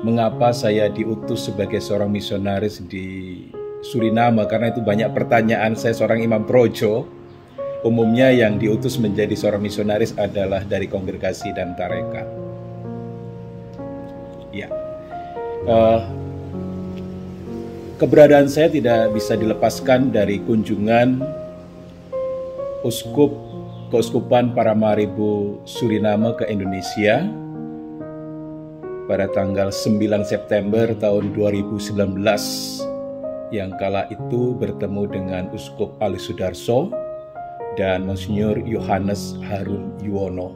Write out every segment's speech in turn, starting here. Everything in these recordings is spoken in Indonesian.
Mengapa saya diutus sebagai seorang misionaris di Suriname? Karena itu banyak pertanyaan. Saya seorang imam projo. Umumnya yang diutus menjadi seorang misionaris adalah dari kongregasi dan tarekat. Ya, keberadaan saya tidak bisa dilepaskan dari kunjungan Keuskupan Paramaribo Suriname ke Indonesia pada tanggal 9 September tahun 2019 yang kala itu bertemu dengan Uskup Alois Sudarso dan Monsinyur Yohanes Harun Yuwono.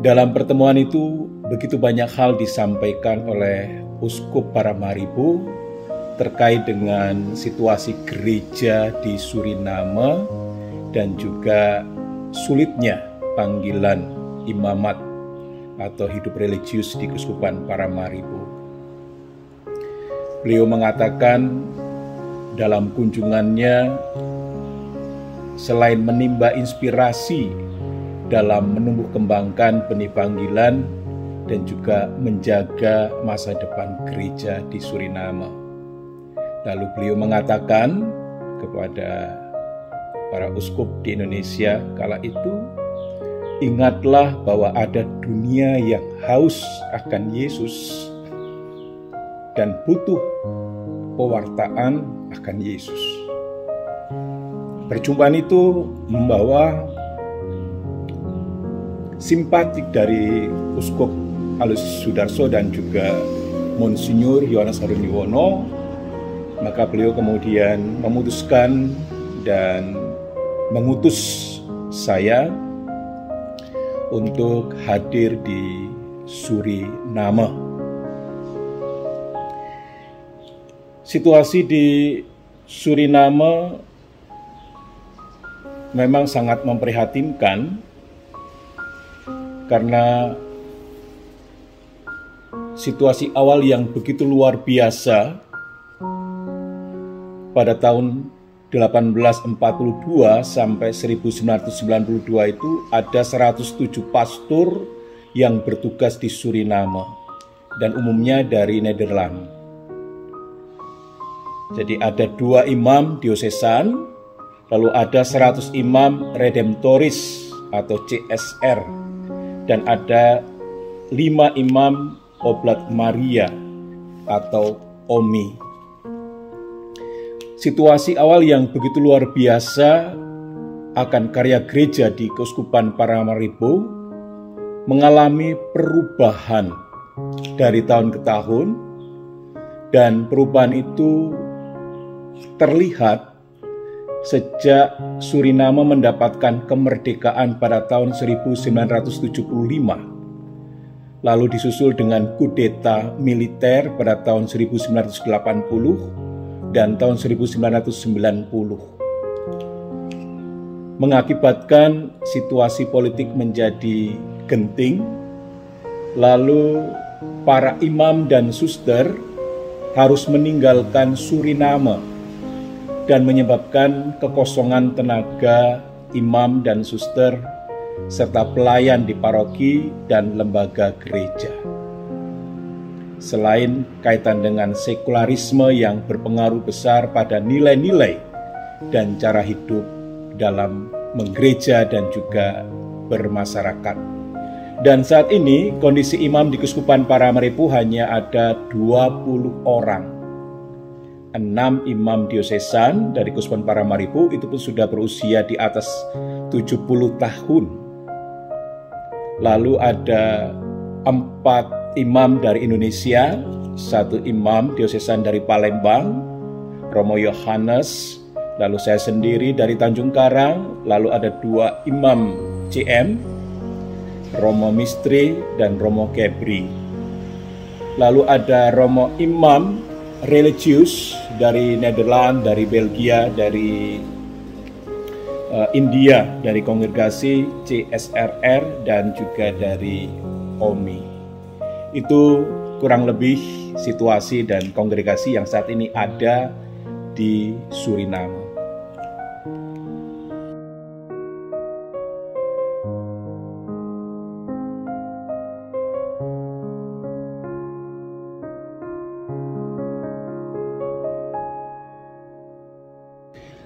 Dalam pertemuan itu begitu banyak hal disampaikan oleh Uskup Paramaribo terkait dengan situasi gereja di Suriname dan juga sulitnya panggilan imamat atau hidup religius di Keuskupan Paramaribo. Beliau mengatakan dalam kunjungannya, selain menimba inspirasi dalam menumbuh kembangkan benih panggilan dan juga menjaga masa depan gereja di Suriname. Lalu beliau mengatakan kepada para uskup di Indonesia kala itu, ingatlah bahwa ada dunia yang haus akan Yesus dan butuh pewartaan akan Yesus. Perjumpaan itu membawa simpatik dari Uskup Alois Sudarso dan juga Monsinyur Yohanes Harun Yuwono. Maka beliau kemudian memutuskan dan mengutus saya untuk hadir di Suriname. Situasi di Suriname memang sangat memprihatinkan karena situasi awal yang begitu luar biasa pada tahun 1842 sampai 1992 itu ada 107 pastor yang bertugas di Suriname dan umumnya dari Nederland. Jadi ada 2 imam diosesan, lalu ada 100 imam redemptoris atau CSR, dan ada 5 imam Oblat Maria atau OMI. Situasi awal yang begitu luar biasa akan karya gereja di Keuskupan Paramaribo mengalami perubahan dari tahun ke tahun, dan perubahan itu terlihat sejak Suriname mendapatkan kemerdekaan pada tahun 1975, lalu disusul dengan kudeta militer pada tahun 1980 dan tahun 1990, mengakibatkan situasi politik menjadi genting. Lalu para imam dan suster harus meninggalkan Suriname dan menyebabkan kekosongan tenaga imam dan suster serta pelayan di paroki dan lembaga gereja. Selain kaitan dengan sekularisme yang berpengaruh besar pada nilai-nilai dan cara hidup dalam menggereja dan juga bermasyarakat. Dan saat ini kondisi imam di Keuskupan Paramaribo hanya ada 20 orang. 6 imam diosesan dari Keuskupan Paramaribo, itu pun sudah berusia di atas 70 tahun. Lalu ada 4 imam dari Indonesia, 1 imam diosesan dari Palembang, Romo Yohanes, lalu saya sendiri dari Tanjung Karang, lalu ada 2 imam CM, Romo Mistri dan Romo Kebri. Lalu ada Romo imam religius dari Nederland, dari Belgia, dari India, dari kongregasi CSRR dan juga dari OMI. Itu kurang lebih situasi dan kongregasi yang saat ini ada di Suriname.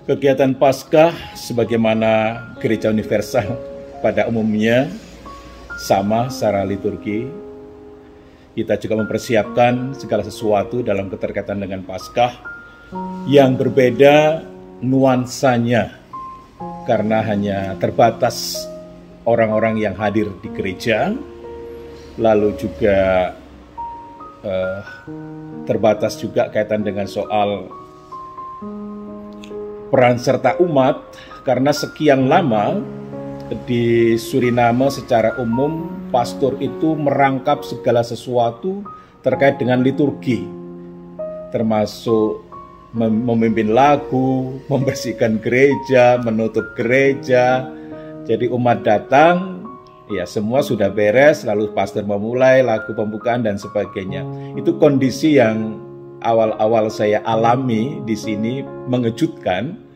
Kegiatan Paskah sebagaimana Gereja Universal pada umumnya sama secara liturgi. Kita juga mempersiapkan segala sesuatu dalam keterkaitan dengan Paskah yang berbeda nuansanya karena hanya terbatas orang-orang yang hadir di gereja, lalu juga terbatas juga kaitan dengan soal peran serta umat, karena sekian lama di Suriname secara umum pastor itu merangkap segala sesuatu terkait dengan liturgi, termasuk memimpin lagu, membersihkan gereja, menutup gereja. Jadi umat datang, ya semua sudah beres, lalu pastor memulai lagu pembukaan dan sebagainya. Itu kondisi yang awal-awal saya alami di sini, mengejutkan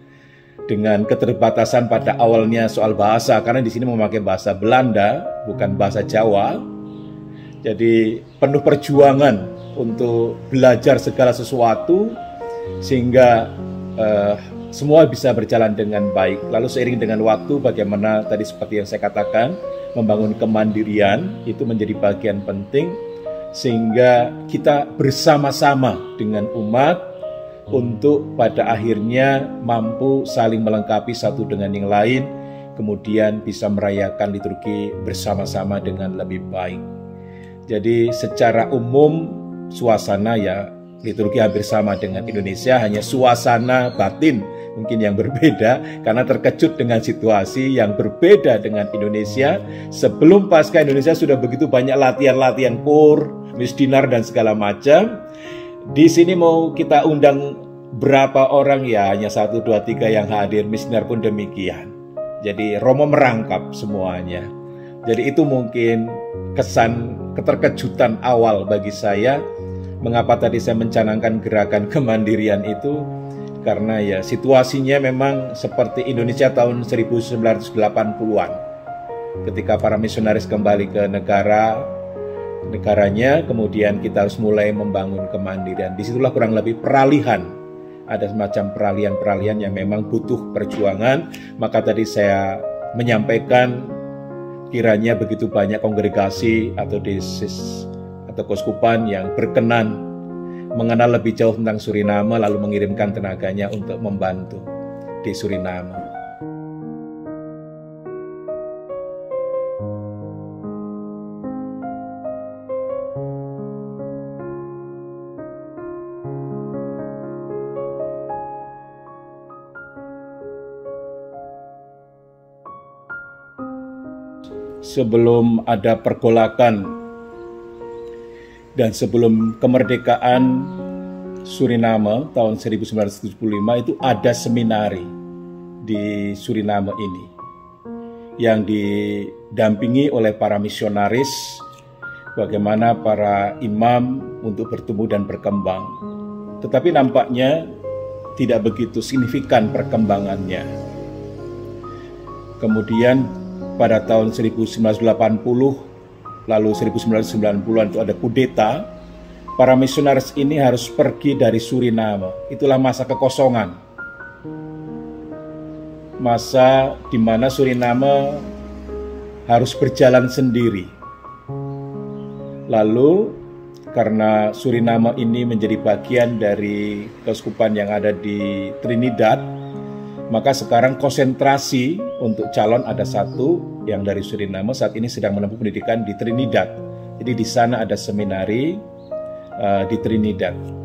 dengan keterbatasan pada awalnya soal bahasa, karena di sini memakai bahasa Belanda bukan bahasa Jawa. Jadi penuh perjuangan untuk belajar segala sesuatu sehingga semua bisa berjalan dengan baik. Lalu seiring dengan waktu, bagaimana tadi seperti yang saya katakan, membangun kemandirian itu menjadi bagian penting sehingga kita bersama-sama dengan umat untuk pada akhirnya mampu saling melengkapi satu dengan yang lain, kemudian bisa merayakan liturgi bersama-sama dengan lebih baik. Jadi secara umum suasana ya liturgi hampir sama dengan Indonesia, hanya suasana batin mungkin yang berbeda karena terkejut dengan situasi yang berbeda dengan Indonesia. Sebelum Paskah Indonesia sudah begitu banyak latihan-latihan kur, misdinar dan segala macam. Di sini mau kita undang berapa orang ya, hanya 1, 2, 3 yang hadir, misdinar pun demikian. Jadi Romo merangkap semuanya. Jadi itu mungkin kesan keterkejutan awal bagi saya. Mengapa tadi saya mencanangkan gerakan kemandirian itu? Karena ya situasinya memang seperti Indonesia tahun 1980-an. Ketika para misionaris kembali ke negaranya, kemudian kita harus mulai membangun kemandirian. Disitulah kurang lebih peralihan. Ada semacam peralihan-peralihan yang memang butuh perjuangan. Maka tadi saya menyampaikan kiranya begitu banyak kongregasi atau diosesis atau keuskupan yang berkenan mengenal lebih jauh tentang Suriname lalu mengirimkan tenaganya untuk membantu di Suriname. Sebelum ada pergolakan dan sebelum kemerdekaan Suriname tahun 1975 itu ada seminari di Suriname ini yang didampingi oleh para misionaris, bagaimana para imam untuk bertumbuh dan berkembang. Tetapi nampaknya tidak begitu signifikan perkembangannya. Kemudian pada tahun 1980 lalu 1990-an itu ada kudeta, para misionaris ini harus pergi dari Suriname. Itulah masa kekosongan. Masa di mana Suriname harus berjalan sendiri. Lalu karena Suriname ini menjadi bagian dari keuskupan yang ada di Trinidad, maka sekarang konsentrasi untuk calon ada satu yang dari Suriname saat ini sedang menempuh pendidikan di Trinidad. Jadi di sana ada seminari di Trinidad.